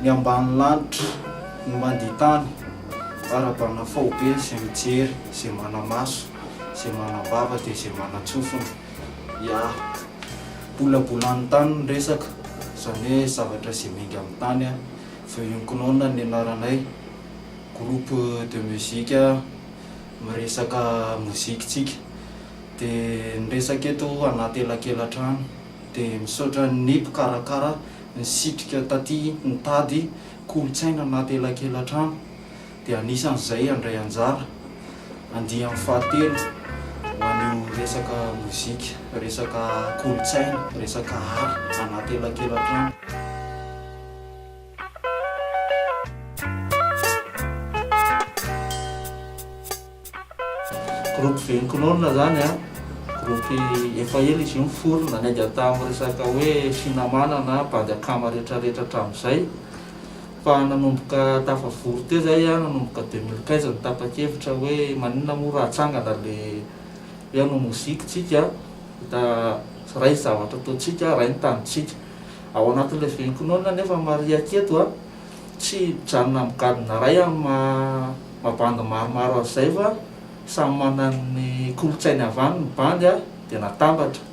ny ambany lanitra ny mandeha tany ara-bana faobe izay mijery, izay manamaso, izay manambava dia izay manatsofona. Ya bolabolan'ny tany ny resaka, izany hoe zavatra izay miainga amin'ny tany a. Feuillanconon ny anaranay, groupe de musique miresaka mozikitsika. Dia niresaka eto anaty elakelan-trano dia misaotra ny mpikarakara ny sitrika taty nitady kolotsaina anaty elakelan-trano. Dia anisan'izay andray anjara andihy amin'ny fahatelo ho an'io resaka mozika, resaka kolotsaina, resaka art anaty elakelan-trano. Groupe Feuillanconon zany a, groupe efa ela izy io miforona, nainga tamin'ny resaka hoe finamana na bandakama rehetrarehetra hatramin'izay. Fa nanomboka tafavory teo zay a, nanomboka 2015 ny tapa-kevitra hoe maninona moa raha hatsangana le hoe hanao mozikitsika, da ray zavatra ataontsika, ray ny tanitsika. Ao anatin'ilay Feuillanconon nefa mariaky eto a, tsy mijanona migadina ray amin'ny mabandy maromaro azay fa samy manany kolotsainy avy any ny bandy a dia natambatra.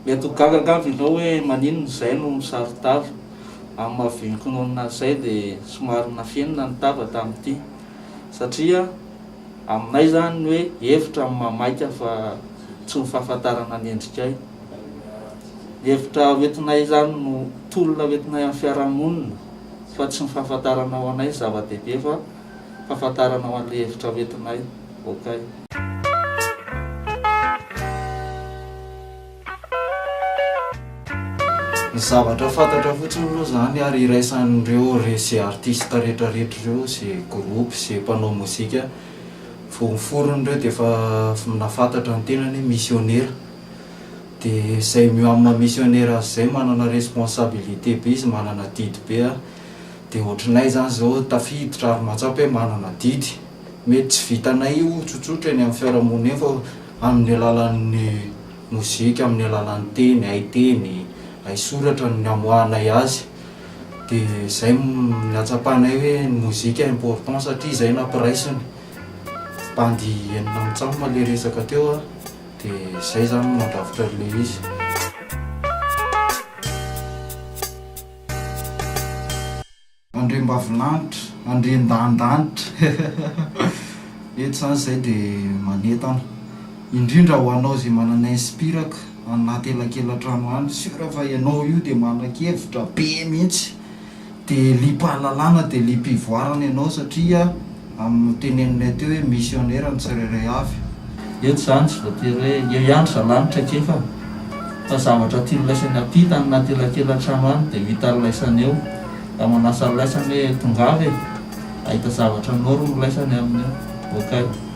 Mety ho gaga angamba ianao hoe maninona izay no misaritava amin'ny maha Feuillanconon izay dia somary nafenina ny tava tamin'ity satria aminay zany hoe hevitra amin'ny mamaika fa tsy ny fahafantarana ny endrikay. Hevitra hoentinay zany no tolona hoentinay amin'ny fiarahamonina fa tsy ny fahafantarana ho anay zava-dehibe fa fahafantarana ho an'ilay hevitra hoentinay. Okay. Ny zavatra fantatra fotsiny aloha zany ary iraisan'ireo izay artiste rehetrarehetra ireo, izay groupe, izay mpanao mozika vao miforona ireo dia efa nafantatra ny tenany missionnaire. Dia izay amin'ny missionnaire izay manana responsabilité be izy, manana didy be a. Dia ohatranay zany zao tafiditra ary mahatsapy hoe manana didy. Mety tsy vitanay io tsotsotra eny amin'ny fiarahamonina eny fa amin'ny alalan'ny mozika, amin'ny alalan'ny teny, haiteny, haisoratra ny amoahanay azy. Dia izay nahatsapanay hoe ny mozika important satria izay nampiraisiny. Bandy enina mitsamba le resaka teo a, dia izay zany mandravitra le izy. Andriambavilanitra, andrian-dandanitra eto zany izay dia manentana indrindra ho anao izay manana inspiraka anaty elakelan-trano any. Sura fa ianao io dia manan-kevitra be mihitsy, dia liam-pahalalana dia liam-pivoarana ianao satria amin'ny teneninay teo hoe missionnaire ny tsirairay avy. Eto zany tsy voatery hoe eo ihany zalanitra akefa fa zavatra tiany laisany ampita anaty elakelan-trano any dia vita laisany eo. Da manasa laisany hoe tongava e, ahita zavatra noro no laisany amin'io. Okay.